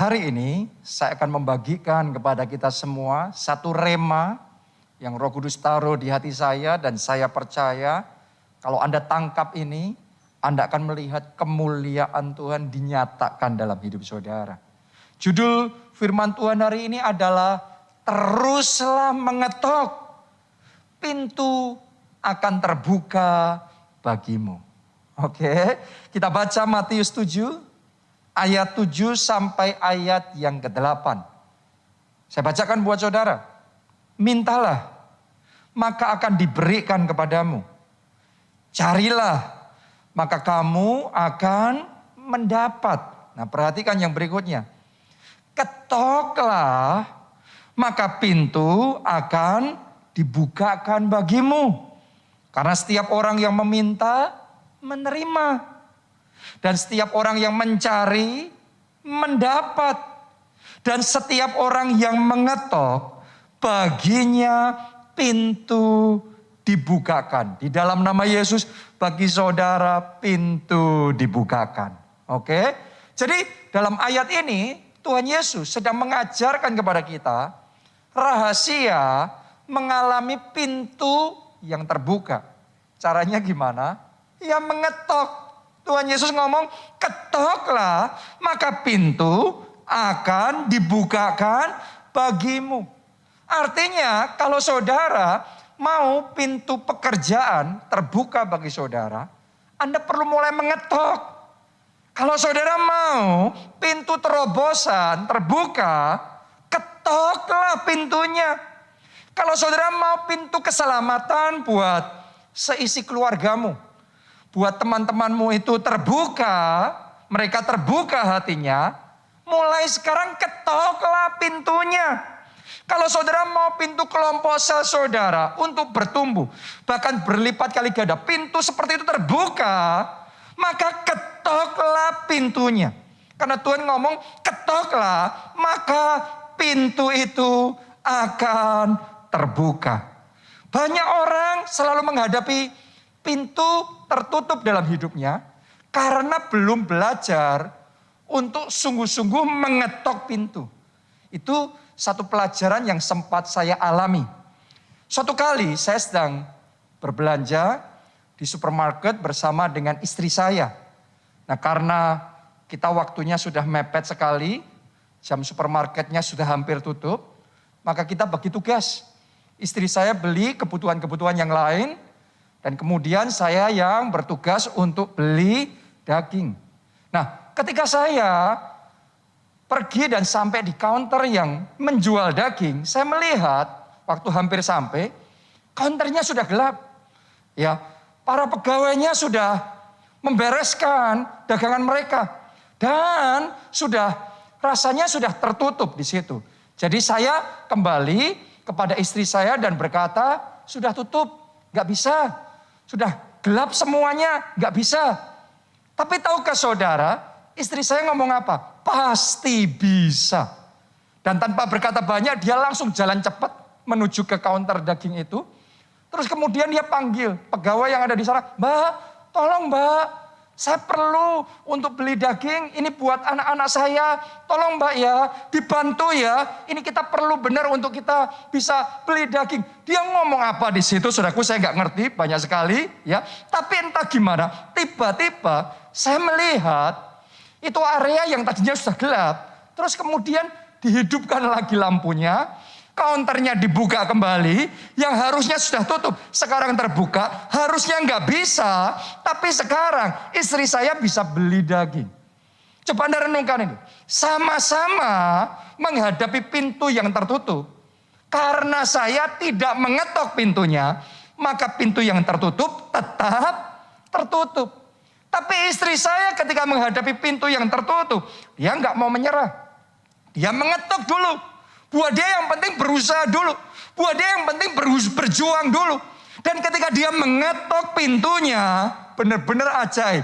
Hari ini saya akan membagikan kepada kita semua satu rema yang Roh Kudus taruh di hati saya, dan saya percaya kalau Anda tangkap ini, Anda akan melihat kemuliaan Tuhan dinyatakan dalam hidup saudara. Judul firman Tuhan hari ini adalah teruslah mengetok, pintu akan terbuka bagimu. Oke, kita baca Matius 7. Ayat 7 sampai ayat yang ke-8. Saya bacakan buat saudara. Mintalah, maka akan diberikan kepadamu. Carilah, maka kamu akan mendapat. Nah, perhatikan yang berikutnya. Ketoklah, maka pintu akan dibukakan bagimu. Karena setiap orang yang meminta, menerima. Dan setiap orang yang mencari, mendapat. Dan setiap orang yang mengetok, baginya pintu dibukakan. Di dalam nama Yesus, bagi saudara pintu dibukakan. Oke? Jadi dalam ayat ini, Tuhan Yesus sedang mengajarkan kepada kita rahasia mengalami pintu yang terbuka. Caranya gimana? Ya mengetok. Tuhan Yesus ngomong, ketoklah, maka pintu akan dibukakan bagimu. Artinya kalau saudara mau pintu pekerjaan terbuka bagi saudara, Anda perlu mulai mengetok. Kalau saudara mau pintu terobosan terbuka, ketoklah pintunya. Kalau saudara mau pintu keselamatan buat seisi keluargamu, buat teman-temanmu itu terbuka, mereka terbuka hatinya, mulai sekarang ketoklah pintunya. Kalau saudara mau pintu kelompok sel saudara untuk bertumbuh, bahkan berlipat kali ganda, pintu seperti itu terbuka, maka ketoklah pintunya. Karena Tuhan ngomong, ketoklah, maka pintu itu akan terbuka. Banyak orang selalu menghadapi pintu tertutup dalam hidupnya karena belum belajar untuk sungguh-sungguh mengetok pintu. Itu satu pelajaran yang sempat saya alami. Suatu kali saya sedang berbelanja di supermarket bersama dengan istri saya. Nah, karena kita waktunya sudah mepet sekali, jam supermarketnya sudah hampir tutup, maka kita bagi tugas. Istri saya beli kebutuhan-kebutuhan yang lain, dan kemudian saya yang bertugas untuk beli daging. Nah, ketika saya pergi dan sampai di counter yang menjual daging, saya melihat waktu hampir sampai, counternya sudah gelap. Ya, para pegawainya sudah membereskan dagangan mereka. Dan rasanya sudah tertutup di situ. Jadi saya kembali kepada istri saya dan berkata, sudah tutup, gak bisa. Sudah gelap semuanya, gak bisa. Tapi tahukah saudara, istri saya ngomong apa? Pasti bisa. Dan tanpa berkata banyak, dia langsung jalan cepat menuju ke counter daging itu. Terus kemudian dia panggil pegawai yang ada di sana. Mbak, tolong mbak, saya perlu untuk beli daging, ini buat anak-anak saya. Tolong mbak ya, dibantu ya. Ini kita perlu benar untuk kita bisa beli daging. Dia ngomong apa di situ, saudaraku, saya nggak ngerti, banyak sekali ya. Tapi entah gimana, tiba-tiba saya melihat itu area yang tadinya sudah gelap. Terus kemudian dihidupkan lagi lampunya. Counternya dibuka kembali, yang harusnya sudah tutup, sekarang terbuka, harusnya nggak bisa, tapi sekarang istri saya bisa beli daging. Coba Anda renungkan ini, sama-sama menghadapi pintu yang tertutup. Karena saya tidak mengetok pintunya, maka pintu yang tertutup tetap tertutup. Tapi istri saya ketika menghadapi pintu yang tertutup, dia nggak mau menyerah, dia mengetok dulu. Buat dia yang penting berusaha dulu. Buat dia yang penting berjuang dulu. Dan ketika dia mengetok pintunya, benar-benar ajaib.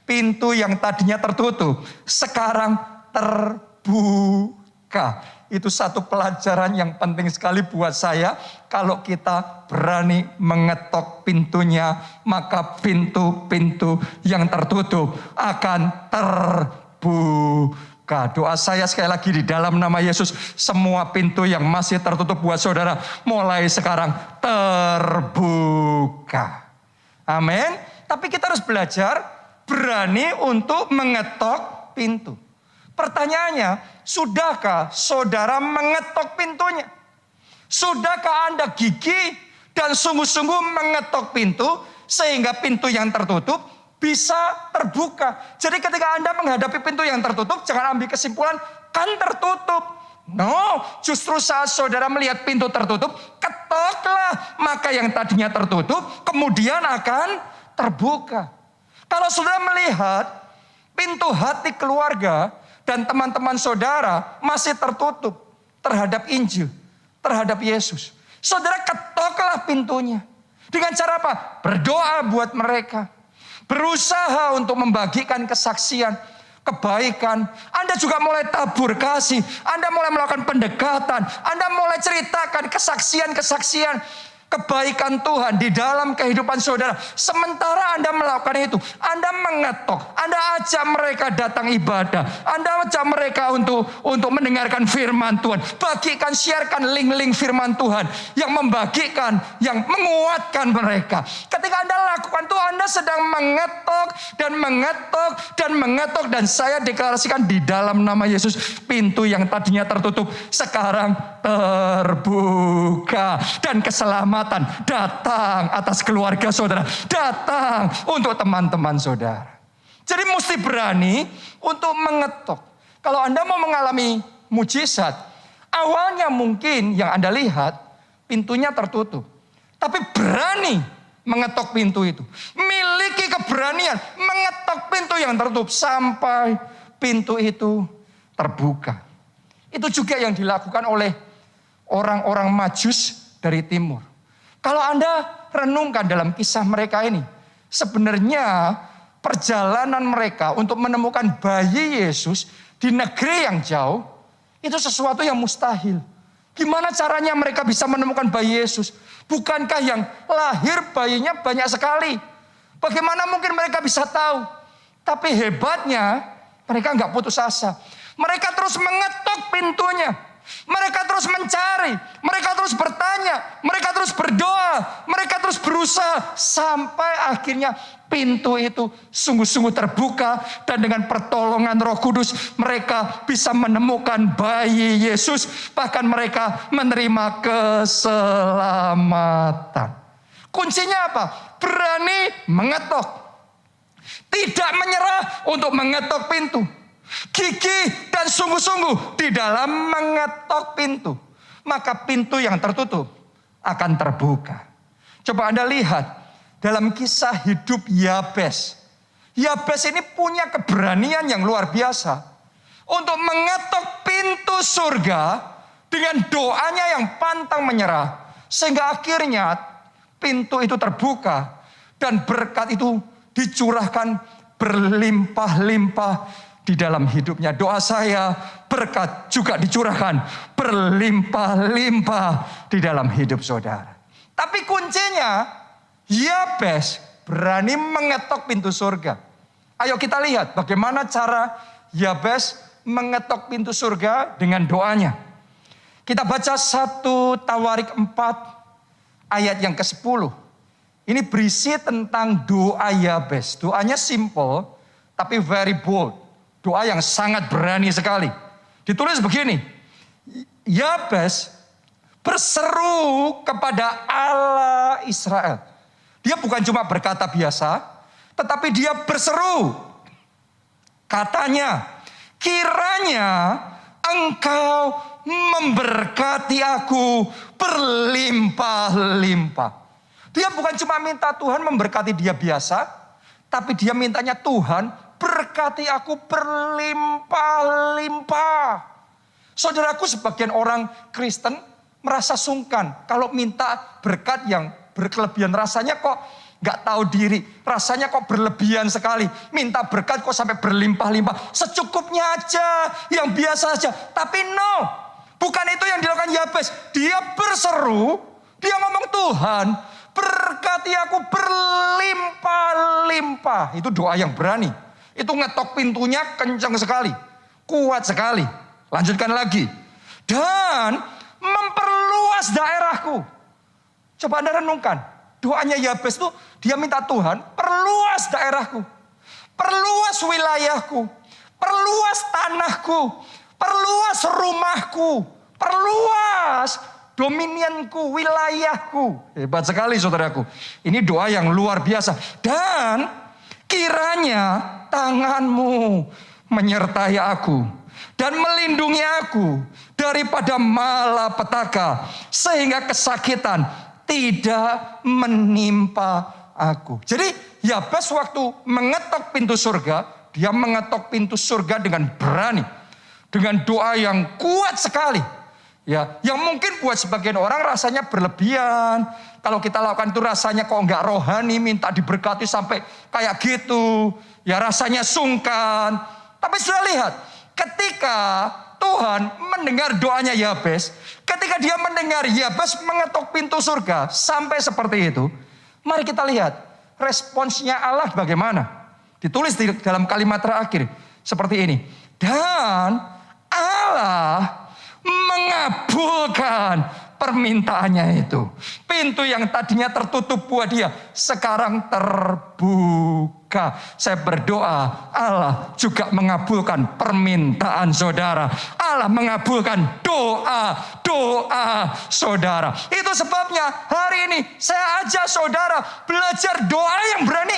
Pintu yang tadinya tertutup, sekarang terbuka. Itu satu pelajaran yang penting sekali buat saya. Kalau kita berani mengetok pintunya, maka pintu-pintu yang tertutup akan terbuka. terbuka. Doa saya sekali lagi di dalam nama Yesus, semua pintu yang masih tertutup buat saudara, mulai sekarang terbuka. Amin. Tapi kita harus belajar berani untuk mengetok pintu. Pertanyaannya, sudahkah saudara mengetok pintunya? Sudahkah Anda gigih dan sungguh-sungguh mengetok pintu sehingga pintu yang tertutup bisa terbuka? Jadi ketika Anda menghadapi pintu yang tertutup, jangan ambil kesimpulan kan tertutup. No, justru saat saudara melihat pintu tertutup, ketoklah, maka yang tadinya tertutup kemudian akan terbuka. Kalau saudara melihat pintu hati keluarga dan teman-teman saudara masih tertutup terhadap Injil, terhadap Yesus, saudara ketoklah pintunya. Dengan cara apa? Berdoa buat mereka. Berusaha untuk membagikan kesaksian, kebaikan. Anda juga mulai tabur kasih. Anda mulai melakukan pendekatan. Anda mulai ceritakan kesaksian-kesaksian kebaikan Tuhan di dalam kehidupan saudara. Sementara Anda melakukan itu, Anda mengetok, Anda ajak mereka datang ibadah, Anda ajak mereka untuk mendengarkan firman Tuhan. Bagikan, sharekan link-link firman Tuhan yang membagikan, yang menguatkan mereka. Ketika Anda lakukan itu, Anda sedang mengetok dan mengetok dan mengetok. Dan saya deklarasikan di dalam nama Yesus, pintu yang tadinya tertutup sekarang terbuka. Dan keselamatan datang atas keluarga saudara, datang untuk teman-teman saudara. Jadi mesti berani untuk mengetok. Kalau Anda mau mengalami mujizat, awalnya mungkin yang Anda lihat pintunya tertutup, tapi berani mengetok pintu itu. Miliki keberanian mengetok pintu yang tertutup sampai pintu itu terbuka. Itu juga yang dilakukan oleh orang-orang Majus dari timur. Kalau Anda renungkan dalam kisah mereka ini, sebenarnya perjalanan mereka untuk menemukan bayi Yesus di negeri yang jauh, itu sesuatu yang mustahil. Gimana caranya mereka bisa menemukan bayi Yesus? Bukankah yang lahir bayinya banyak sekali? Bagaimana mungkin mereka bisa tahu? Tapi hebatnya, mereka nggak putus asa. Mereka terus mengetok pintunya. Mereka terus mencari, mereka terus bertanya, mereka terus berdoa, mereka terus berusaha. Sampai akhirnya pintu itu sungguh-sungguh terbuka. Dan dengan pertolongan Roh Kudus mereka bisa menemukan bayi Yesus. Bahkan mereka menerima keselamatan. Kuncinya apa? Berani mengetok. Tidak menyerah untuk mengetok pintu. Gigih dan sungguh-sungguh di dalam mengetok pintu, maka pintu yang tertutup akan terbuka. Coba Anda lihat dalam kisah hidup Yabes. Yabes ini punya keberanian yang luar biasa untuk mengetok pintu surga dengan doanya yang pantang menyerah, sehingga akhirnya pintu itu terbuka dan berkat itu dicurahkan berlimpah-limpah di dalam hidupnya. Doa saya, berkat juga dicurahkan berlimpah-limpah di dalam hidup saudara. Tapi kuncinya, Yabes berani mengetok pintu surga. Ayo kita lihat bagaimana cara Yabes mengetok pintu surga dengan doanya. Kita baca 1 Tawarik 4 ayat yang ke-10. Ini berisi tentang doa Yabes. Doanya simple tapi very bold. Doa yang sangat berani sekali. Ditulis begini. Yabes berseru kepada Allah Israel. Dia bukan cuma berkata biasa, tetapi dia berseru. Katanya, kiranya engkau memberkati aku berlimpah-limpah. Dia bukan cuma minta Tuhan memberkati dia biasa, tapi dia mintanya Tuhan berkati aku berlimpah-limpah. Saudaraku, sebagian orang Kristen merasa sungkan kalau minta berkat yang berkelebihan. Rasanya kok gak tahu diri. Rasanya kok berlebihan sekali. Minta berkat kok sampai berlimpah-limpah. Secukupnya aja, yang biasa aja. Tapi no, bukan itu yang dilakukan Yabes. Dia berseru, dia ngomong, Tuhan berkati aku berlimpah-limpah. Itu doa yang berani. Itu ngetok pintunya kencang sekali. kuat sekali. Lanjutkan lagi. Dan memperluas daerahku. Coba Anda renungkan. Doanya Yabes itu dia minta Tuhan perluas daerahku. Perluas wilayahku. Perluas tanahku. Perluas rumahku. Perluas dominianku, wilayahku. Hebat sekali saudaraku. Ini doa yang luar biasa. Dan kiranya tanganmu menyertai aku dan melindungi aku daripada malapetaka, sehingga kesakitan tidak menimpa aku. Jadi Yabes waktu mengetok pintu surga, dia mengetok pintu surga dengan berani, dengan doa yang kuat sekali. Ya, yang mungkin buat sebagian orang rasanya berlebihan. Kalau kita lakukan itu rasanya kok enggak rohani, minta diberkati sampai kayak gitu. Ya rasanya sungkan. Tapi sudah lihat, ketika Tuhan mendengar doanya Yabes, ketika dia mendengar Yabes mengetok pintu surga sampai seperti itu, mari kita lihat responsnya Allah bagaimana. Ditulis di dalam kalimat terakhir seperti ini. Dan Allah mengabulkan permintaannya itu. Pintu yang tadinya tertutup buat dia sekarang terbuka. Saya berdoa Allah juga mengabulkan permintaan saudara. Allah mengabulkan doa saudara. Itu sebabnya hari ini saya ajak saudara belajar doa yang berani.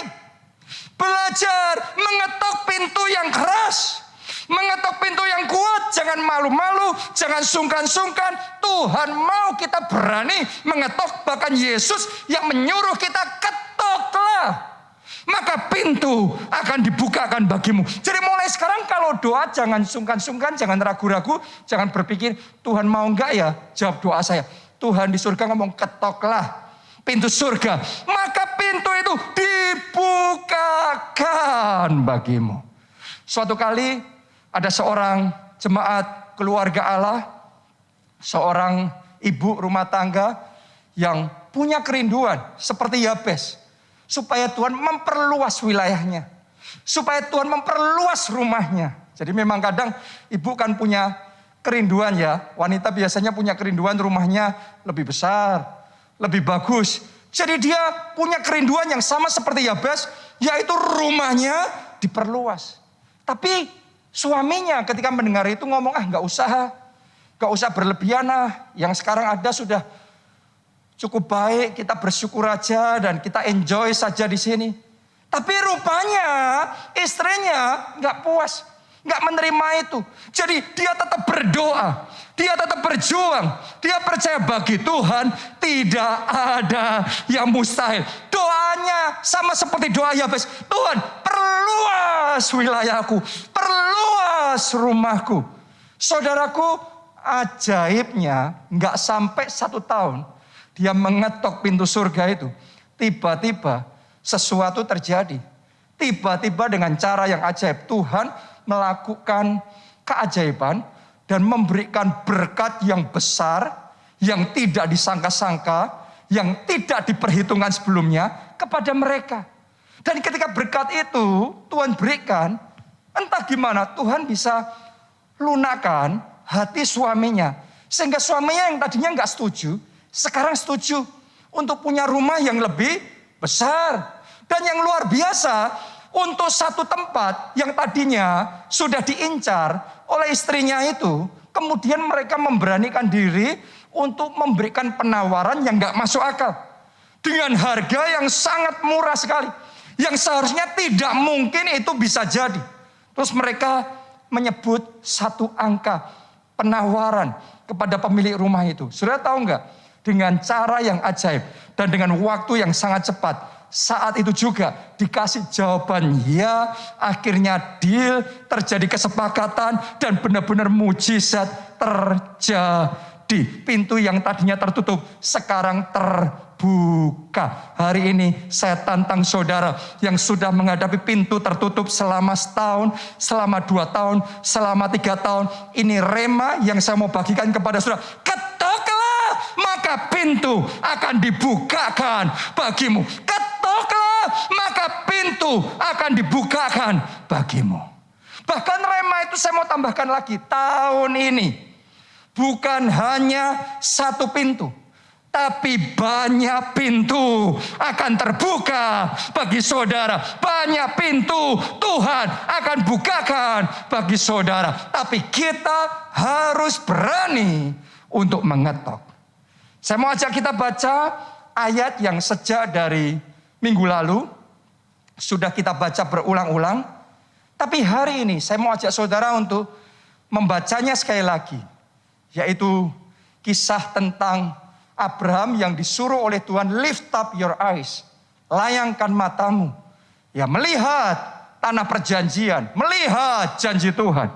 Belajar mengetok pintu yang keras. Mengetok pintu yang kuat, jangan malu-malu, jangan sungkan-sungkan. Tuhan mau kita berani mengetok, bahkan Yesus yang menyuruh kita ketoklah. Maka pintu akan dibukakan bagimu. Jadi mulai sekarang kalau doa jangan sungkan-sungkan, jangan ragu-ragu, jangan berpikir Tuhan mau enggak ya jawab doa saya. Tuhan di surga ngomong ketoklah pintu surga. Maka pintu itu dibukakan bagimu. Suatu kali ada seorang jemaat keluarga Allah, seorang ibu rumah tangga yang punya kerinduan seperti Yabes. Supaya Tuhan memperluas wilayahnya. Supaya Tuhan memperluas rumahnya. Jadi memang kadang ibu kan punya kerinduan ya. Wanita biasanya punya kerinduan rumahnya lebih besar, lebih bagus. Jadi dia punya kerinduan yang sama seperti Yabes, yaitu rumahnya diperluas. Tapi suaminya ketika mendengar itu ngomong, gak usah berlebihan yang sekarang ada sudah cukup baik, kita bersyukur aja dan kita enjoy saja di sini. Tapi rupanya istrinya gak puas, gak menerima itu. Jadi dia tetap berdoa, dia tetap berjuang, dia percaya bagi Tuhan tidak ada yang mustahil. Doanya sama seperti doa Yabes, Tuhan perluas wilayahku, perluas rumahku. Saudaraku, ajaibnya gak sampai 1 tahun dia mengetok pintu surga itu. Tiba-tiba sesuatu terjadi. Tiba-tiba dengan cara yang ajaib Tuhan melakukan keajaiban dan memberikan berkat yang besar, yang tidak disangka-sangka, yang tidak diperhitungkan sebelumnya kepada mereka. Dan ketika berkat itu Tuhan berikan, entah gimana Tuhan bisa lunakan hati suaminya. Sehingga suaminya yang tadinya gak setuju, sekarang setuju untuk punya rumah yang lebih besar. Dan yang luar biasa, untuk satu tempat yang tadinya sudah diincar oleh istrinya itu, kemudian mereka memberanikan diri untuk memberikan penawaran yang gak masuk akal. Dengan harga yang sangat murah sekali. Yang seharusnya tidak mungkin itu bisa jadi. Terus mereka menyebut satu angka penawaran kepada pemilik rumah itu. Sudah tahu gak? Dengan cara yang ajaib dan dengan waktu yang sangat cepat. Saat itu juga dikasih jawaban ya, akhirnya deal, terjadi kesepakatan dan benar-benar mujizat terjadi. Pintu yang tadinya tertutup sekarang terbuka. Hari ini saya tantang saudara yang sudah menghadapi pintu tertutup selama 1 tahun, selama 2 tahun, selama 3 tahun. Ini rema yang saya mau bagikan kepada saudara. Ketoklah, maka pintu akan dibukakan bagimu. Ketoklah, maka pintu akan dibukakan bagimu. Bahkan rema itu saya mau tambahkan lagi, tahun ini bukan hanya satu pintu, tapi banyak pintu akan terbuka bagi saudara. Banyak pintu Tuhan akan bukakan bagi saudara. Tapi kita harus berani untuk mengetok. Saya mau ajak kita baca ayat yang sejak dari minggu lalu sudah kita baca berulang-ulang. Tapi hari ini saya mau ajak saudara untuk membacanya sekali lagi. Yaitu kisah tentang Abraham yang disuruh oleh Tuhan, lift up your eyes, layangkan matamu, ya, melihat tanah perjanjian, melihat janji Tuhan.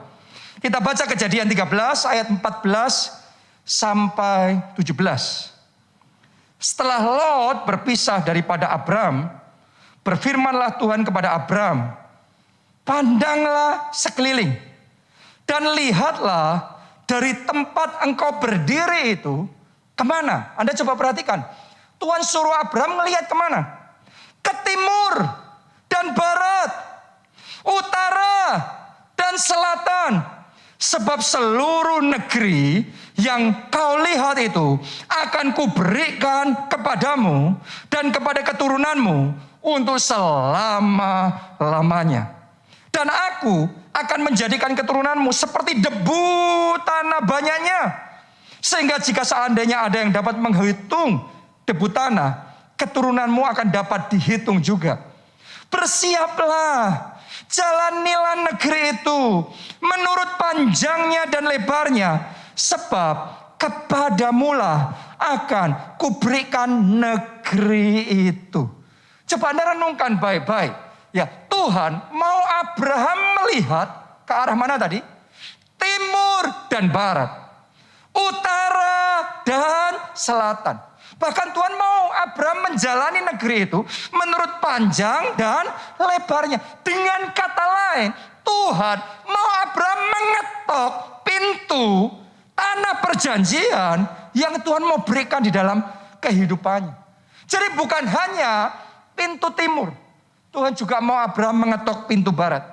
Kita baca Kejadian 13 ayat 14 sampai 17. Setelah Lot berpisah daripada Abraham, berfirmanlah Tuhan kepada Abraham, pandanglah sekeliling dan lihatlah dari tempat engkau berdiri itu kemana? Anda coba perhatikan. Tuhan suruh Abraham melihat kemana? Ke timur dan barat, utara dan selatan. Sebab seluruh negeri yang kau lihat itu akan kuberikan kepadamu dan kepada keturunanmu untuk selama-lamanya. Dan aku akan menjadikan keturunanmu seperti debu tanah banyaknya. Sehingga jika seandainya ada yang dapat menghitung debu tanah, keturunanmu akan dapat dihitung juga. Bersiaplah, jalanilah negeri itu menurut panjangnya dan lebarnya. Sebab kepadamulah akan kuberikan negeri itu. Coba Anda renungkan baik-baik. Ya, Tuhan mau Abraham melihat ke arah mana tadi? Timur dan barat, utara dan selatan. Bahkan Tuhan mau Abraham menjalani negeri itu menurut panjang dan lebarnya. Dengan kata lain, Tuhan mau Abraham mengetok pintu tanah perjanjian yang Tuhan mau berikan di dalam kehidupannya. Jadi bukan hanya pintu timur, Tuhan juga mau Abraham mengetok pintu barat.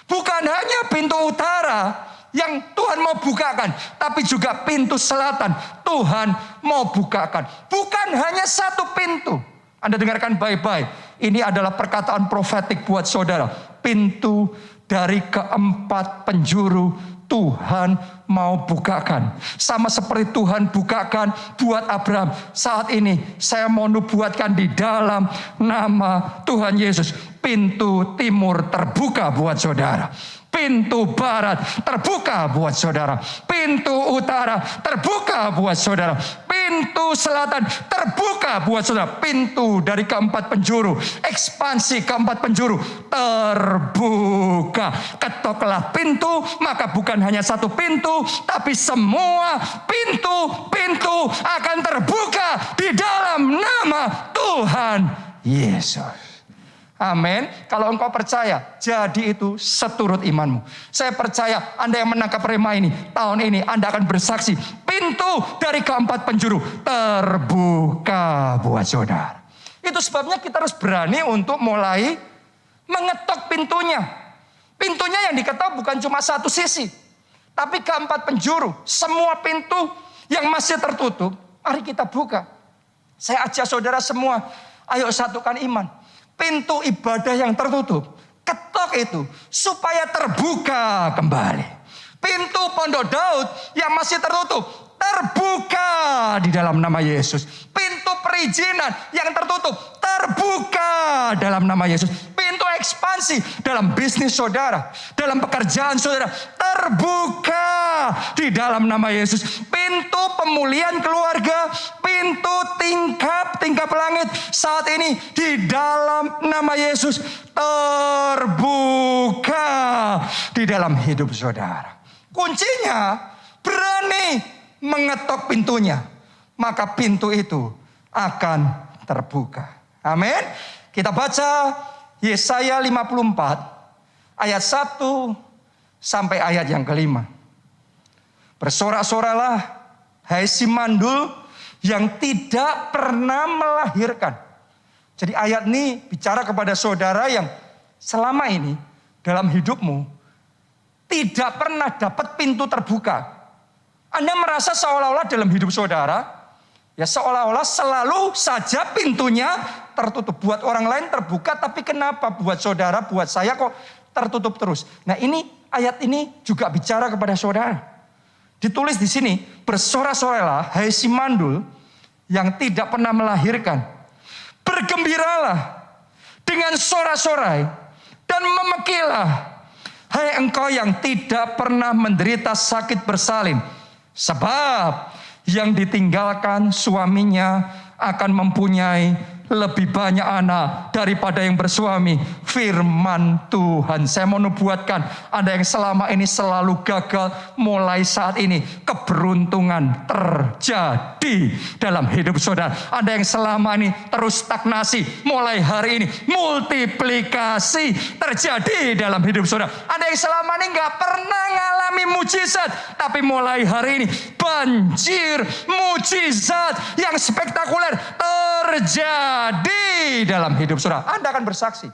Bukan hanya pintu utara yang Tuhan mau bukakan, tapi juga pintu selatan Tuhan mau bukakan. Bukan hanya satu pintu. Anda dengarkan baik-baik. Ini adalah perkataan profetik buat saudara. Pintu dari keempat penjuru Tuhan mau bukakan. Sama seperti Tuhan bukakan buat Abraham. Saat ini saya mau nubuatkan di dalam nama Tuhan Yesus. Pintu timur terbuka buat saudara. Pintu barat terbuka buat saudara. Pintu utara terbuka buat saudara. Pintu selatan terbuka buat saudara. Pintu dari keempat penjuru, ekspansi keempat penjuru terbuka. Ketoklah pintu, maka bukan hanya satu pintu, tapi semua pintu-pintu akan terbuka di dalam nama Tuhan Yesus. Amin. Kalau engkau percaya, jadi itu seturut imanmu. Saya percaya Anda yang menangkap rema ini, tahun ini Anda akan bersaksi. Pintu dari keempat penjuru terbuka buat saudara. Itu sebabnya kita harus berani untuk mulai mengetok pintunya. Pintunya yang diketok bukan cuma satu sisi, tapi keempat penjuru. Semua pintu yang masih tertutup, mari kita buka. Saya ajak saudara semua, ayo satukan iman. Pintu ibadah yang tertutup, ketok itu supaya terbuka kembali. Pintu Pondok Daud yang masih tertutup, terbuka di dalam nama Yesus. Pintu perizinan yang tertutup, terbuka dalam nama Yesus. Pintu ekspansi dalam bisnis saudara, dalam pekerjaan saudara, terbuka di dalam nama Yesus. Pintu pemulihan keluarga, pintu tingkap langit saat ini di dalam nama Yesus terbuka di dalam hidup saudara. Kuncinya berani mengetok pintunya, maka pintu itu akan terbuka. Amin. Kita baca Yesaya 54 ayat 1 sampai ayat yang kelima. Bersorak-soralah hai si mandul yang tidak pernah melahirkan. Jadi ayat ini bicara kepada saudara yang selama ini dalam hidupmu tidak pernah dapat pintu terbuka. Anda merasa seolah-olah dalam hidup saudara, ya seolah-olah selalu saja pintunya tertutup. Buat orang lain terbuka, tapi kenapa buat saudara, buat saya kok tertutup terus? Nah ini, ayat ini juga bicara kepada saudara. Ditulis di sini, bersorak-sorailah, hai si mandul yang tidak pernah melahirkan. Bergembiralah dengan sorak-sorai dan memekilah, hai engkau yang tidak pernah menderita sakit bersalin. Sebab yang ditinggalkan suaminya akan mempunyai lebih banyak anak daripada yang bersuami. Firman Tuhan. Saya mau nubuatkan, Anda yang selama ini selalu gagal, mulai saat ini keberuntungan terjadi dalam hidup saudara. Anda yang selama ini terus stagnasi, mulai hari ini multiplikasi terjadi dalam hidup saudara. Anda yang selama ini gak pernah ngalami mujizat, tapi mulai hari ini banjir mujizat yang spektakuler terjadi dalam hidup saudara. Anda akan bersaksi.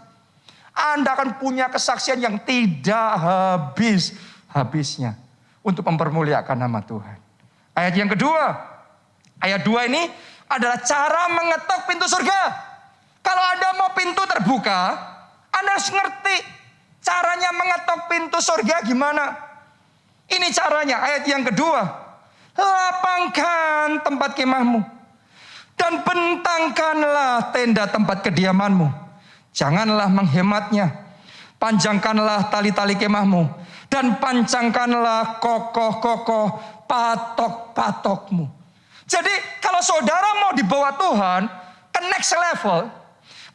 Anda akan punya kesaksian yang tidak habis-habisnya untuk mempermuliakan nama Tuhan. Ayat yang kedua. Ayat 2 ini adalah cara mengetok pintu surga. Kalau Anda mau pintu terbuka, Anda harus ngerti caranya mengetok pintu surga gimana. Ini caranya. Ayat yang kedua. Lapangkan tempat kemahmu dan bentangkanlah tenda tempat kediamanmu. Janganlah menghematnya. Panjangkanlah tali-tali kemahmu dan pancangkanlah kokoh-kokoh patok-patokmu. Jadi kalau saudara mau dibawa Tuhan ke next level,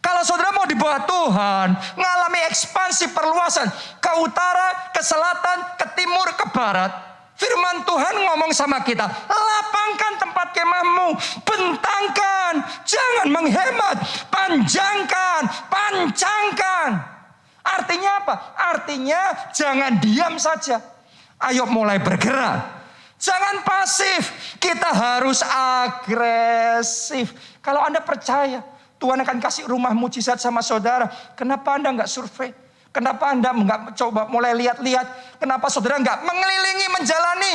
kalau saudara mau dibawa Tuhan mengalami ekspansi perluasan ke utara, ke selatan, ke timur, ke barat, firman Tuhan ngomong sama kita, lapangkan tempat kemahmu, bentangkan, jangan menghemat, panjangkan, pancangkan. Artinya apa? Artinya jangan diam saja. Ayo mulai bergerak. Jangan pasif, kita harus agresif. Kalau Anda percaya Tuhan akan kasih rumah mujizat sama saudara, kenapa Anda nggak survei? Kenapa Anda nggak coba mulai lihat-lihat? Kenapa saudara nggak mengelilingi, menjalani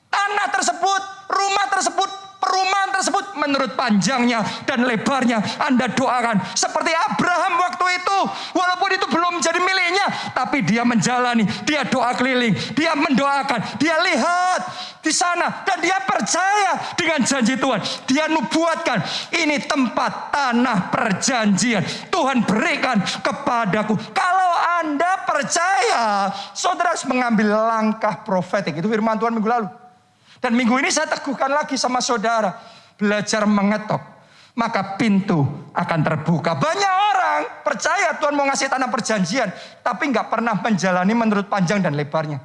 tanah tersebut, rumah tersebut, perumahan tersebut menurut panjangnya dan lebarnya? Anda doakan seperti Abraham waktu itu, walaupun itu belum menjadi miliknya, tapi dia menjalani, dia doa keliling, dia mendoakan, dia lihat di sana dan dia percaya dengan janji Tuhan. Dia nubuatkan, ini tempat tanah perjanjian Tuhan berikan kepadaku. Kalau Anda percaya, saudara harus mengambil langkah profetik. Itu firman Tuhan minggu lalu. Dan minggu ini saya teguhkan lagi sama saudara. Belajar mengetok, maka pintu akan terbuka. Banyak orang percaya Tuhan mau ngasih tanah perjanjian, tapi gak pernah menjalani menurut panjang dan lebarnya.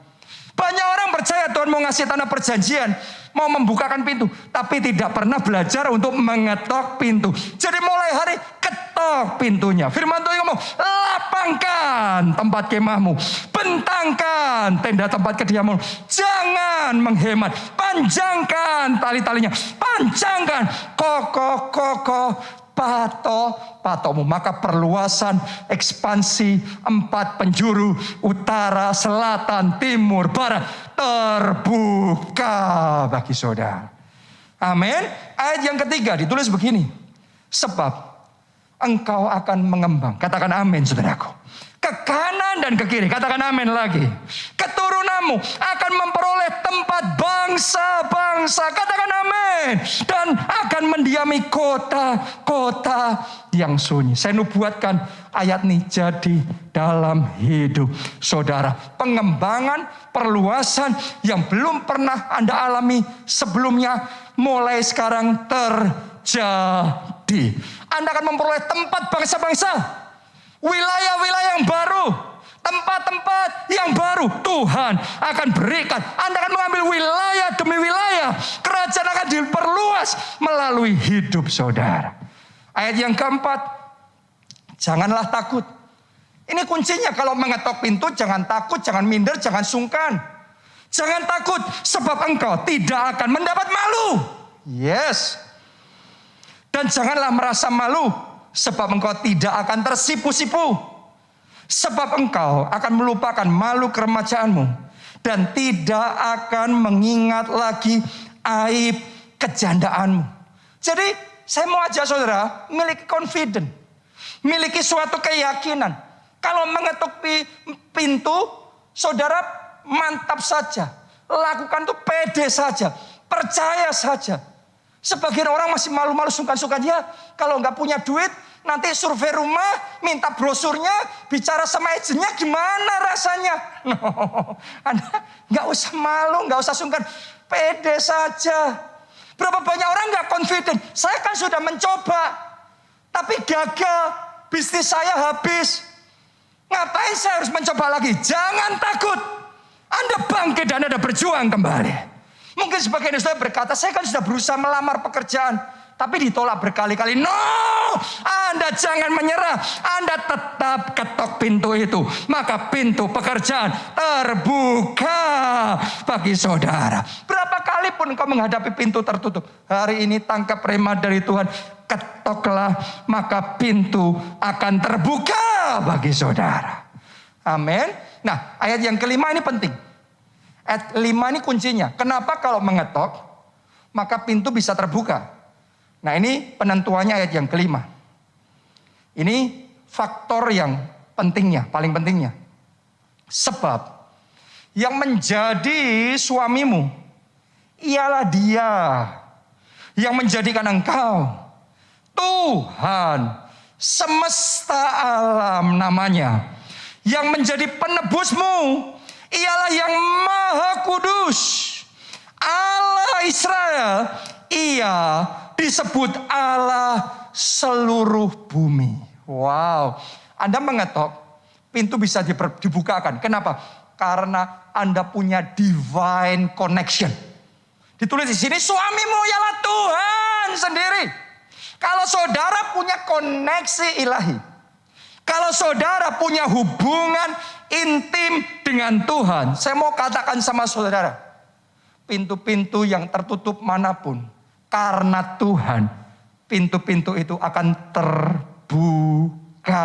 Banyak orang percaya Tuhan mau ngasih tanah perjanjian, mau membukakan pintu, tapi tidak pernah belajar untuk mengetok pintu. Jadi mulai hari ketok pintunya. Firman Tuhan ngomong, lapangkan tempat kemahmu, bentangkan tenda tempat kediamanmu, jangan menghemat, panjangkan tali-talinya, pancangkan kokoh-kokoh patokmu. Maka perluasan, ekspansi 4 penjuru, utara, selatan, timur, barat, terbuka bagi saudara. Amin. Ayat yang ketiga ditulis begini. Sebab engkau akan mengembang. Katakan amin saudaraku. Ke kanan dan ke kiri. Katakan amin lagi. Keturunanmu akan memperoleh tempat bangsa-bangsa. Katakan amin. Dan akan mendiami kota-kota yang sunyi. Saya nubuatkan ayat ini jadi dalam hidup saudara. Pengembangan, perluasan yang belum pernah Anda alami sebelumnya, mulai sekarang terjadi. Anda akan memperoleh tempat bangsa-bangsa. Wilayah-wilayah yang baru, tempat-tempat yang baru Tuhan akan berikan. Anda akan mengambil wilayah demi wilayah. Kerajaan akan diperluas melalui hidup saudara. Ayat yang keempat, janganlah takut. Ini kuncinya kalau mengetok pintu, jangan takut, jangan minder, jangan sungkan. Jangan takut sebab engkau tidak akan mendapat malu. Yes. Dan janganlah merasa malu sebab engkau tidak akan tersipu-sipu. Sebab engkau akan melupakan malu keremajaanmu dan tidak akan mengingat lagi aib kejandaanmu. Jadi saya mau ajak saudara miliki confident, miliki suatu keyakinan. Kalau mengetuk pintu, saudara mantap saja, lakukan itu pede saja, percaya saja. Sebagian orang masih malu-malu sungkan-sungkan, ya kalau nggak punya duit nanti survei rumah, minta brosurnya, bicara sama agennya gimana rasanya? No, Anda nggak usah malu, nggak usah sungkan, pede saja. Berapa banyak orang nggak confident? Saya kan sudah mencoba, tapi gagal, bisnis saya habis. Ngapain saya harus mencoba lagi? Jangan takut, Anda bangkit dan Anda berjuang kembali. Mungkin sebagian saudara berkata, saya kan sudah berusaha melamar pekerjaan, tapi ditolak berkali-kali. No, Anda jangan menyerah. Anda tetap ketok pintu itu. Maka pintu pekerjaan terbuka bagi saudara. Berapa kali pun kau menghadapi pintu tertutup. Hari ini tangkap rema dari Tuhan. Ketoklah, maka pintu akan terbuka bagi saudara. Amin. Nah, ayat yang kelima ini penting. Ayat 5 ini kuncinya. Kenapa kalau mengetok, maka pintu bisa terbuka. Nah ini penentuannya ayat yang kelima. Ini faktor yang pentingnya, paling pentingnya. Sebab yang menjadi suamimu, ialah Dia yang menjadikan engkau Tuhan semesta alam namanya. Yang menjadi penebusmu, ialah yang Maha Kudus, Allah Israel. Ia disebut Allah seluruh bumi. Wow, Anda mengetok, pintu bisa dibukakan. Kenapa? Karena Anda punya divine connection. Ditulis di sini, suamimu ialah Tuhan sendiri. Kalau saudara punya koneksi ilahi, kalau saudara punya hubungan intim dengan Tuhan, saya mau katakan sama saudara, pintu-pintu yang tertutup manapun, karena Tuhan, pintu-pintu itu akan terbuka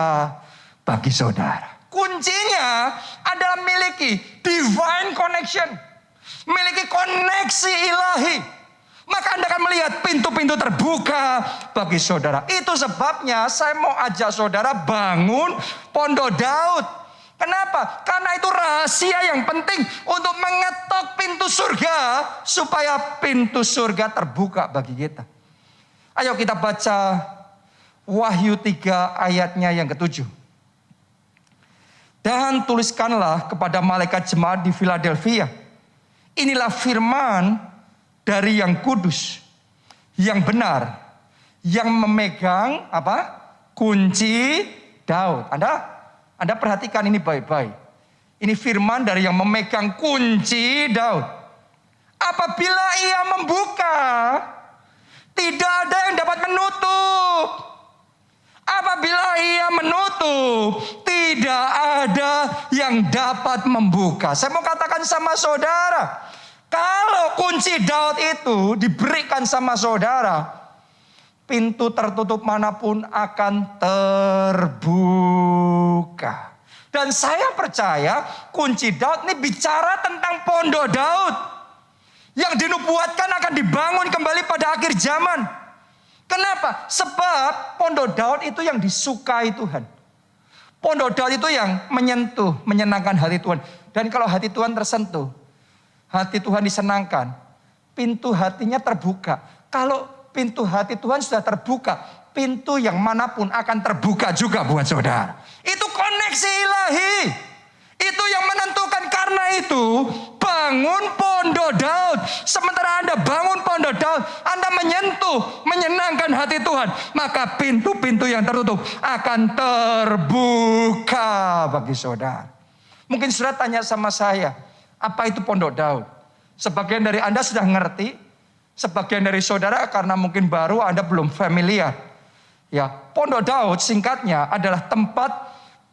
bagi saudara. Kuncinya adalah miliki divine connection, miliki koneksi ilahi. Maka Anda akan melihat pintu-pintu terbuka bagi saudara. Itu sebabnya saya mau ajak saudara bangun Pondok Daud. Kenapa? Karena itu rahasia yang penting untuk mengetok pintu surga, supaya pintu surga terbuka bagi kita. Ayo kita baca Wahyu 3 ayatnya yang ke-7. Dan tuliskanlah kepada malaikat jemaat di Philadelphia, inilah firman dari yang kudus, yang benar, yang memegang apa? Kunci Daud. Anda perhatikan ini baik-baik. Ini firman dari yang memegang kunci Daud. Apabila ia membuka, tidak ada yang dapat menutup. Apabila ia menutup, tidak ada yang dapat membuka. Saya mau katakan sama saudara, kalau kunci Daud itu diberikan sama saudara, pintu tertutup manapun akan terbuka. Dan saya percaya kunci Daud ini bicara tentang Pondok Daud yang dinubuatkan akan dibangun kembali pada akhir zaman. Kenapa? Sebab Pondok Daud itu yang disukai Tuhan. Pondok Daud itu yang menyentuh, menyenangkan hati Tuhan. Dan kalau hati Tuhan tersentuh, hati Tuhan disenangkan, pintu hatinya terbuka. Kalau pintu hati Tuhan sudah terbuka, pintu yang manapun akan terbuka juga buat saudara. Itu koneksi ilahi. Itu yang menentukan. Karena itu bangun Pondok Daud. Sementara Anda bangun Pondok Daud, Anda menyentuh, menyenangkan hati Tuhan, maka pintu-pintu yang tertutup akan terbuka bagi saudara. Mungkin saudara tanya sama saya, apa itu Pondok Daud? Sebagian dari Anda sudah ngerti, sebagian dari saudara karena mungkin baru Anda belum familiar. Ya, Pondok Daud singkatnya adalah tempat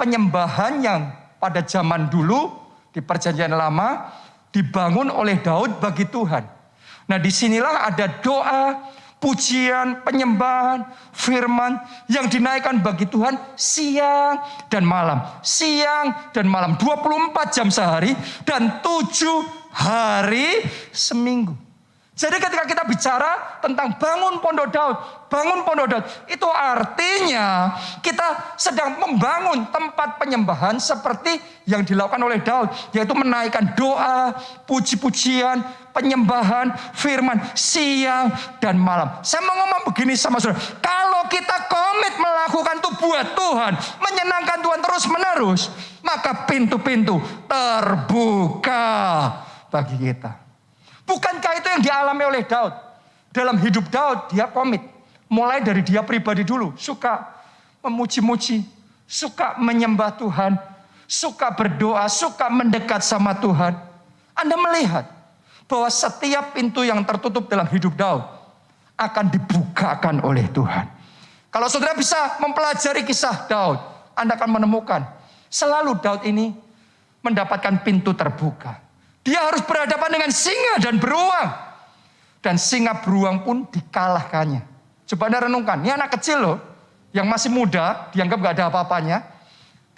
penyembahan yang pada zaman dulu di Perjanjian Lama dibangun oleh Daud bagi Tuhan. Nah, disinilah ada doa, pujian, penyembahan, firman yang dinaikkan bagi Tuhan siang dan malam. Siang dan malam, 24 jam sehari dan 7 hari seminggu. Jadi ketika kita bicara tentang bangun Pondok Daud, itu artinya kita sedang membangun tempat penyembahan seperti yang dilakukan oleh Daud, yaitu menaikkan doa, puji-pujian, penyembahan, firman siang dan malam. Saya mau ngomong begini sama saudara, kalau kita komit melakukan itu buat Tuhan, menyenangkan Tuhan terus-menerus, maka pintu-pintu terbuka bagi kita. Bukankah itu yang dialami oleh Daud? Dalam hidup Daud, dia komit. Mulai dari dia pribadi dulu. Suka memuji-muji. Suka menyembah Tuhan. Suka berdoa. Suka mendekat sama Tuhan. Anda melihat bahwa setiap pintu yang tertutup dalam hidup Daud akan dibukakan oleh Tuhan. Kalau saudara bisa mempelajari kisah Daud, Anda akan menemukan selalu Daud ini mendapatkan pintu terbuka. Dia harus berhadapan dengan singa dan beruang. Dan singa beruang pun dikalahkannya. Coba Anda renungkan, ini anak kecil loh, yang masih muda, dianggap gak ada apa-apanya,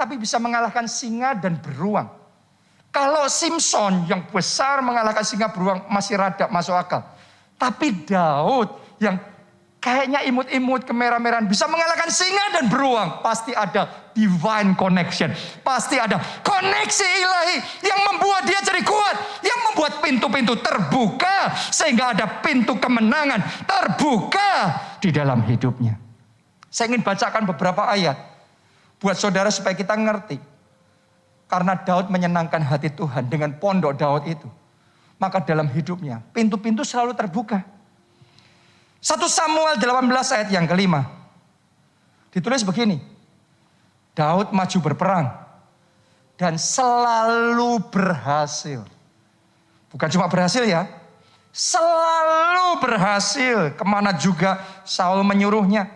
tapi bisa mengalahkan singa dan beruang. Kalau Simpson yang besar mengalahkan singa beruang masih rada masuk akal. Tapi Daud yang kayaknya imut-imut kemerah-merahan bisa mengalahkan singa dan beruang. Pasti ada divine connection. Pasti ada koneksi ilahi yang membuat dia jadi kuat. Yang membuat pintu-pintu terbuka. Sehingga ada pintu kemenangan terbuka di dalam hidupnya. Saya ingin bacakan beberapa ayat. Buat saudara supaya kita ngerti. Karena Daud menyenangkan hati Tuhan dengan pondok Daud itu. Maka dalam hidupnya pintu-pintu selalu terbuka. 1 Samuel 18 ayat yang kelima. Ditulis begini. Daud maju berperang. Dan selalu berhasil. Bukan cuma berhasil ya. Selalu berhasil. Kemana juga Saul menyuruhnya.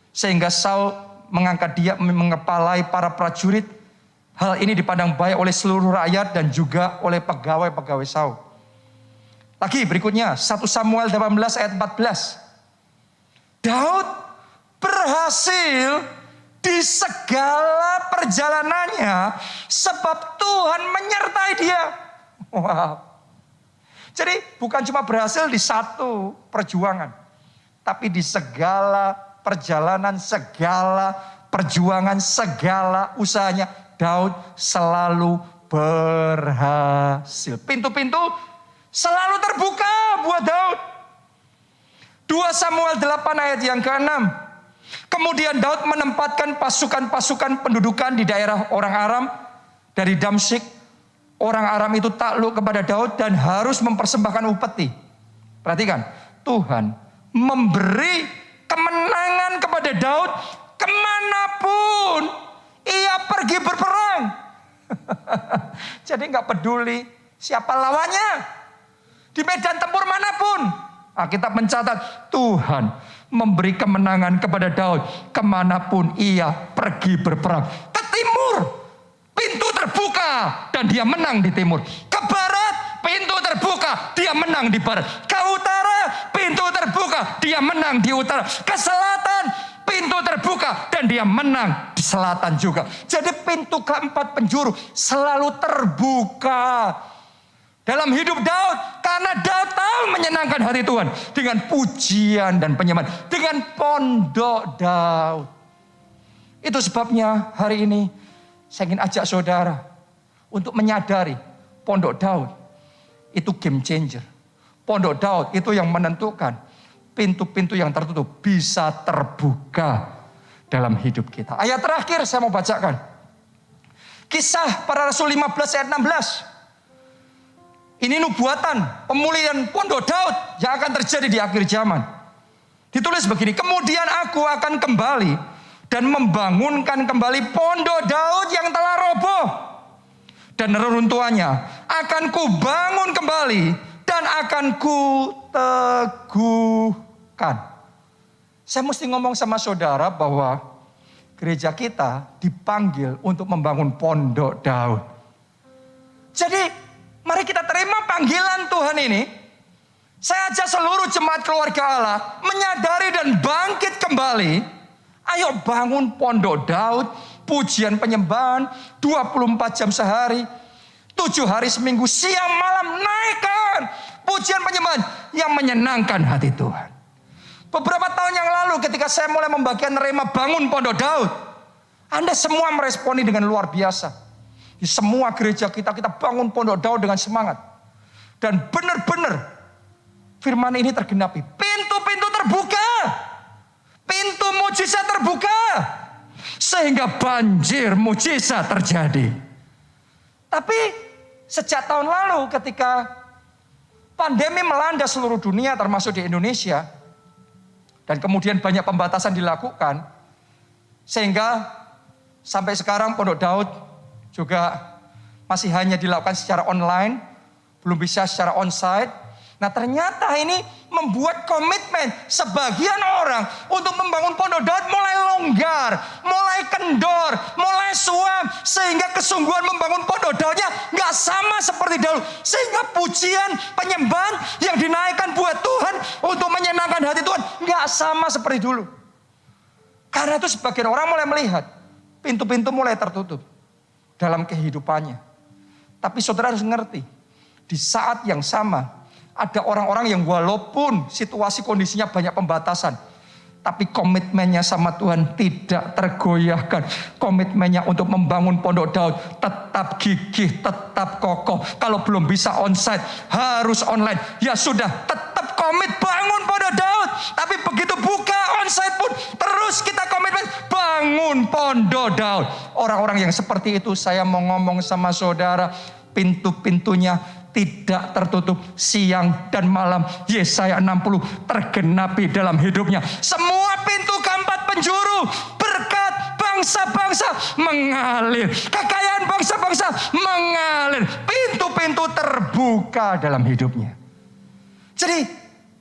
Sehingga Saul mengangkat dia mengepalai para prajurit. Hal ini dipandang baik oleh seluruh rakyat dan juga oleh pegawai-pegawai Saul. Lagi berikutnya 1 Samuel 18 ayat 14. Daud berhasil di segala perjalanannya sebab Tuhan menyertai dia. Wow. Jadi bukan cuma berhasil di satu perjuangan, tapi di segala perjalanan, segala perjuangan, segala usahanya Daud selalu berhasil. Pintu-pintu selalu terbuka buat Daud. 2 Samuel 8 ayat yang ke-6. Kemudian Daud menempatkan pasukan-pasukan pendudukan di daerah orang Aram dari Damsyik. Orang Aram itu takluk kepada Daud dan harus mempersembahkan upeti. Perhatikan, Tuhan memberi kemenangan kepada Daud kemanapun ia pergi berperang. Jadi gak peduli siapa lawannya. Di medan tempur manapun. Alkitab mencatat Tuhan memberi kemenangan kepada Daud kemanapun ia pergi berperang. Ke timur, pintu terbuka dan dia menang di timur. Ke barat, pintu terbuka, dia menang di barat. Ke utara, pintu terbuka, dia menang di utara. Ke selatan, pintu terbuka dan dia menang di selatan juga. Jadi pintu keempat penjuru selalu terbuka dalam hidup Daud, karena Daud tahu menyenangkan hati Tuhan dengan pujian dan penyembahan, dengan pondok Daud. Itu sebabnya hari ini saya ingin ajak saudara untuk menyadari pondok Daud itu game changer. Pondok Daud itu yang menentukan pintu-pintu yang tertutup bisa terbuka dalam hidup kita. Ayat terakhir saya mau bacakan. Kisah Para Rasul 15 ayat 16. Ini nubuatan pemulihan pondok Daud yang akan terjadi di akhir zaman. Ditulis begini, kemudian aku akan kembali dan membangunkan kembali pondok Daud yang telah roboh. Dan reruntuhannya akan kubangun kembali dan akan kuteguhkan. Saya mesti ngomong sama saudara bahwa gereja kita dipanggil untuk membangun pondok Daud. Jadi mari kita terima panggilan Tuhan ini. Saya ajak seluruh jemaat keluarga Allah menyadari dan bangkit kembali. Ayo bangun Pondok Daud, pujian penyembahan 24 jam sehari, 7 hari seminggu, siang malam, naikkan pujian penyembahan yang menyenangkan hati Tuhan. Beberapa tahun yang lalu ketika saya mulai membagikan rema bangun Pondok Daud, Anda semua meresponi dengan luar biasa. Di semua gereja kita bangun Pondok Daud dengan semangat. Dan benar-benar firman ini tergenapi. Pintu-pintu terbuka. Pintu mujizat terbuka. Sehingga banjir mujizat terjadi. Tapi sejak tahun lalu ketika pandemi melanda seluruh dunia termasuk di Indonesia. Dan kemudian banyak pembatasan dilakukan. Sehingga sampai sekarang Pondok Daud juga masih hanya dilakukan secara online. Belum bisa secara onsite. Nah ternyata ini membuat komitmen sebagian orang untuk membangun Pondok Daud mulai longgar, mulai kendor, mulai suam. Sehingga kesungguhan membangun Pondok Daudnya gak sama seperti dahulu. Sehingga pujian, penyembahan yang dinaikkan buat Tuhan untuk menyenangkan hati Tuhan gak sama seperti dulu. Karena itu sebagian orang mulai melihat pintu-pintu mulai tertutup dalam kehidupannya. Tapi saudara harus ngerti, di saat yang sama ada orang-orang yang walaupun situasi kondisinya banyak pembatasan, tapi komitmennya sama Tuhan tidak tergoyahkan. Komitmennya untuk membangun Pondok Daud tetap gigih, tetap kokoh. Kalau belum bisa onsite, harus online. Ya sudah, tetap komit bangun Pondok Daud. Tapi begitu buka onsite pun terus kita komitmen bangun Pondok Daud. Orang-orang yang seperti itu saya mau ngomong sama saudara, pintu-pintunya tidak tertutup siang dan malam. Yesaya 60 tergenapi dalam hidupnya. Semua pintu keempat penjuru, berkat bangsa-bangsa mengalir, kekayaan bangsa-bangsa mengalir, pintu-pintu terbuka dalam hidupnya. Jadi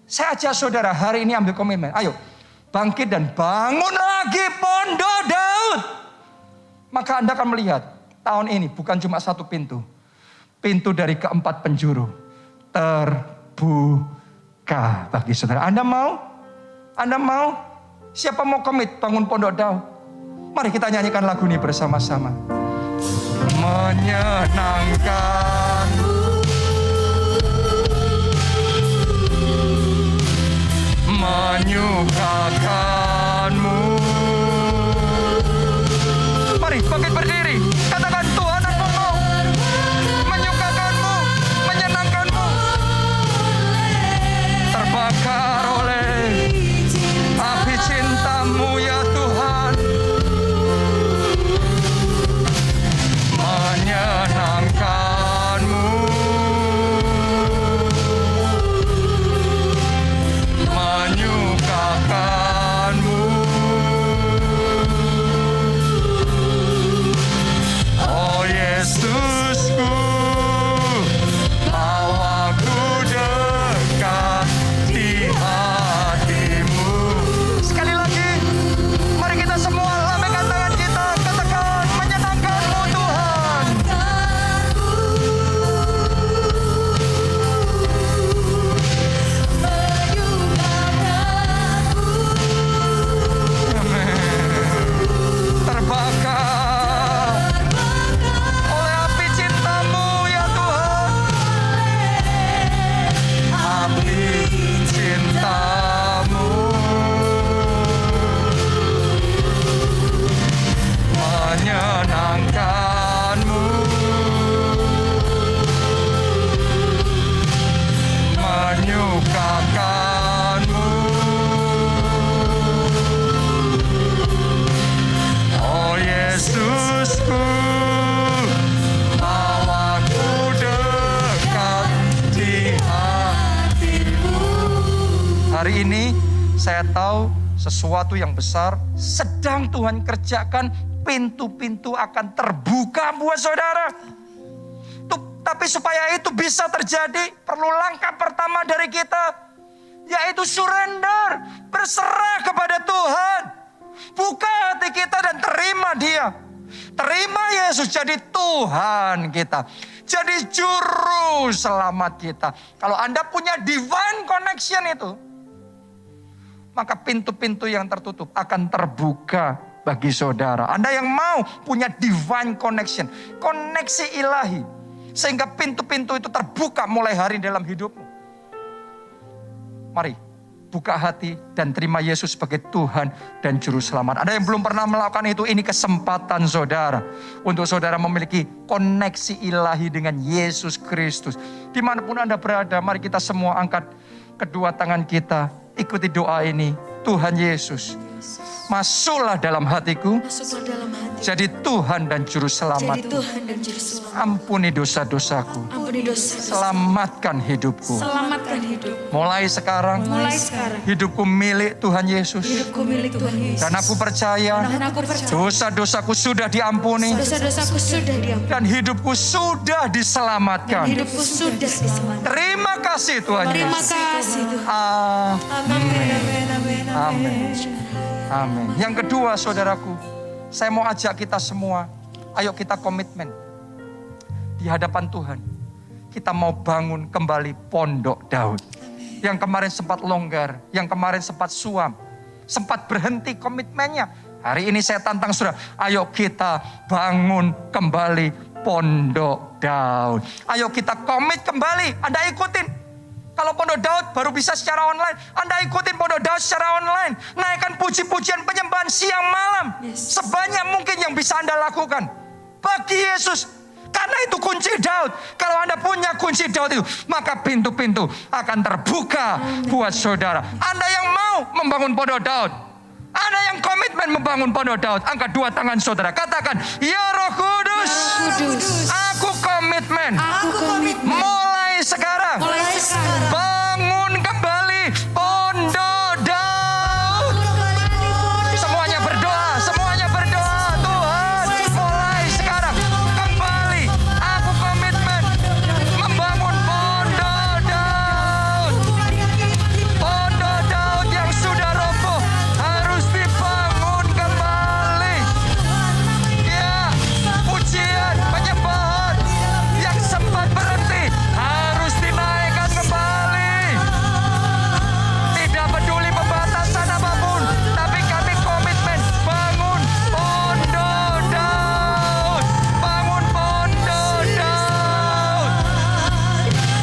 saya ajak saudara hari ini ambil komitmen. Ayo bangkit dan bangun lagi Pondok Daud. Maka Anda akan melihat tahun ini bukan cuma satu pintu. Pintu dari keempat penjuru terbuka bagi saudara. Anda mau? Anda mau? Siapa mau komit bangun Pondok Daud? Mari kita nyanyikan lagu ini bersama-sama. Menyenangkan, menyukakanmu. Mari bangkit berdiri. Katakan Tuhan, aku mau menyukakanmu, menyenangkanmu. Terbakar oleh api cintamu ya Tuhan. Menyenangkanmu, menyukakanmu. Oh Yesusku, mau aku dekat di hatimu. Sekali lagi, mari kita semua lambaikan tangan kita, katakan menyenangkanmu Tuhan. Terbakar oleh api cintamu ya Tuhan. Api cintamu menyenangkanmu, menyukakanmu. Oh Yesusku, mau aku dekat di hatimu. Hari ini saya tahu sesuatu yang besar sedang Tuhan kerjakan. Pintu-pintu akan terbuka buat saudara. Tapi supaya itu bisa terjadi, perlu langkah pertama dari kita, yaitu surrender, berserah kepada Tuhan. Buka hati kita dan terima Dia. Terima Yesus jadi Tuhan kita, jadi juru selamat kita. Kalau Anda punya divine connection itu, maka pintu-pintu yang tertutup akan terbuka bagi saudara. Anda yang mau punya divine connection, koneksi ilahi, sehingga pintu-pintu itu terbuka mulai hari dalam hidupmu. Mari, buka hati dan terima Yesus sebagai Tuhan dan Juru Selamat. Ada yang belum pernah melakukan itu, ini kesempatan saudara. Untuk saudara memiliki koneksi ilahi dengan Yesus Kristus. Dimanapun Anda berada, mari kita semua angkat kedua tangan kita. Ikuti doa ini. Tuhan Yesus, masuklah dalam hatiku. Masuklah dalam hati. Jadi Tuhan dan Juru Selamat. Jadi Tuhan dan Juru Selamat. Ampuni dosa-dosaku. Ampuni dosa. Selamatkan hidupku. Selamatkan hidup. Mulai sekarang, hidupku milik Tuhan Yesus. Hidupku milik Tuhan Yesus. Dan aku percaya, Dan aku percaya dosa-dosaku sudah diampuni. dosa-dosaku sudah diampuni. Dan hidupku sudah diselamatkan. Hidupku sudah diselamatkan. Terima kasih Tuhan Terima Yesus. kasih Tuhan. Amin. Amin. Yang kedua saudaraku, saya mau ajak kita semua, ayo kita komitmen di hadapan Tuhan. Kita mau bangun kembali Pondok Daud. Yang kemarin sempat longgar, yang kemarin sempat suam, sempat berhenti komitmennya. Hari ini saya tantang saudara, ayo kita bangun kembali Pondok Daud. Ayo kita komit kembali. Anda ikutin. Kalau Pondok Daud baru bisa secara online, Anda ikutin Pondok Daud secara online. Naikkan puji-pujian penyembahan siang malam. Sebanyak mungkin yang bisa Anda lakukan. Bagi Yesus. Karena itu kunci Daud. Kalau Anda punya kunci Daud itu, maka pintu-pintu akan terbuka buat saudara. Anda yang mau membangun Pondok Daud, Anda yang komitmen membangun Pondok Daud, angkat dua tangan saudara. Katakan, ya Roh Kudus, aku komitmen. Mulai sekarang. Bangun kembali Pondok Daud. Semuanya berdoa. Tuhan, mulai sekarang kembali. Aku komitmen membangun Pondok Daud. Pondok Daud yang sudah roboh harus dibangun kembali. Ya, pujian, penyembahan yang sempat berhenti harus dinaikkan kembali. Tidak peduli pembatasan apapun, tapi kami komitmen bangun Pondok Daud. Bangun Pondok Daud.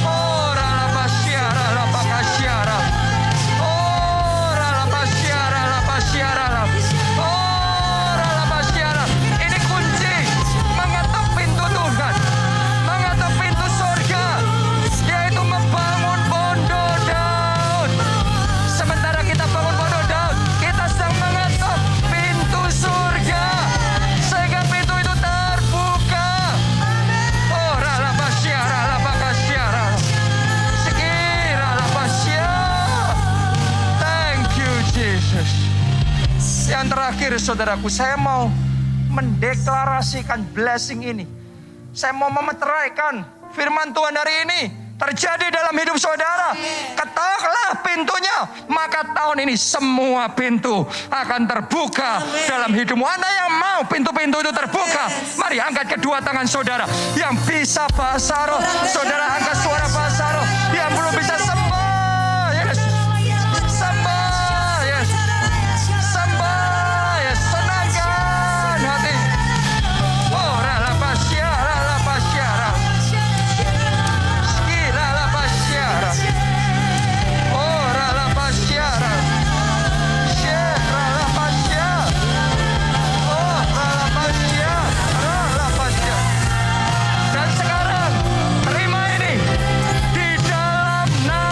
Ora la pasiara la pakasiara. Ora la pasiara la pasiara la. Ora la pasiara. Ini kunci mengetuk pintu Tuhan, mengetuk pintu surga, yaitu membangun Pondok Daud. Sementara kita bangun Pondok Daud, kita sedang mengetuk pintu surga, sehingga pintu itu terbuka. Ora la pasiara la pakasiara. Sekira la pasiara. Thank you Jesus. Yang terakhir saudaraku, saya mau mendeklarasikan blessing ini. Saya mau memeteraikan firman Tuhan hari ini terjadi dalam hidup saudara. Ketuklah pintunya, maka tahun ini semua pintu akan terbuka dalam hidupmu. Anda yang mau pintu-pintu itu terbuka, mari angkat kedua tangan saudara. Yang bisa bahasa roh, saudara angkat suara bahasa roh. Yang belum bisa sembah, yes. Sembah, yes. Sembah, yes. Senangkan hati. Ora la pasiara, la pasiara. Skira la pasiara. Ora la pasiara. Shera la pasiara. Ora la pasiara, la pasiara. Dan sekarang terima ini di dalam nama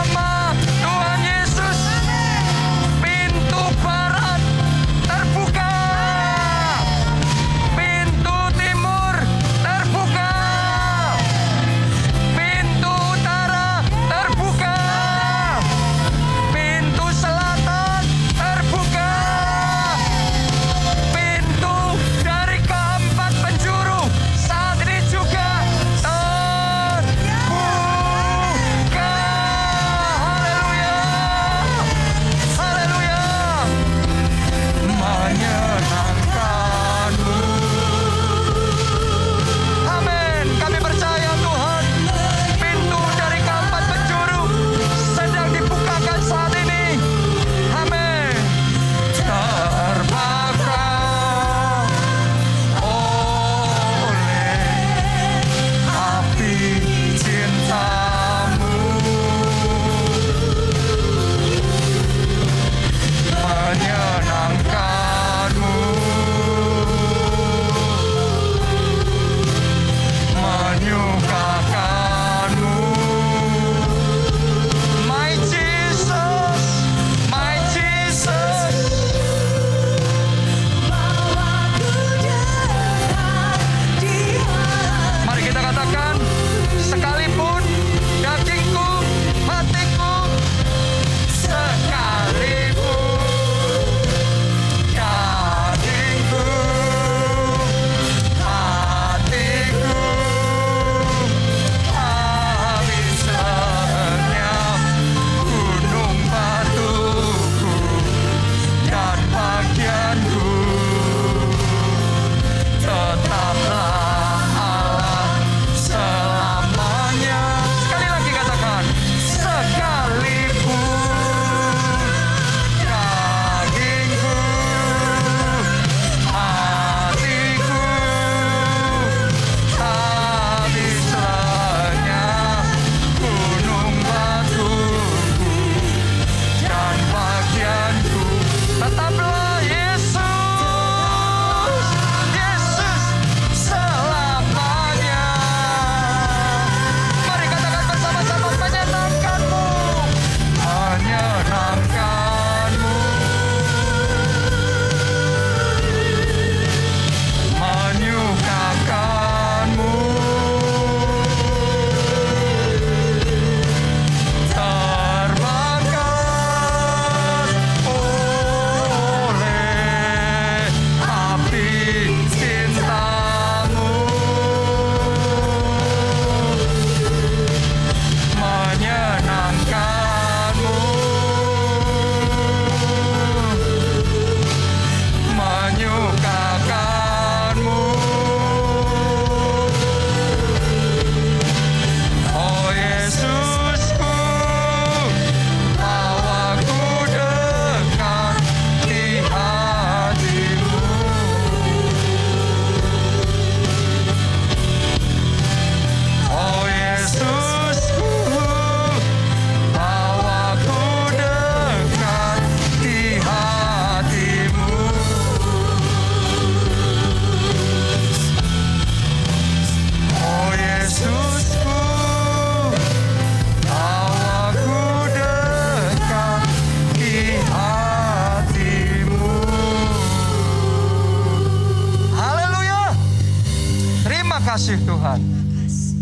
kasih Tuhan. Terima kasih.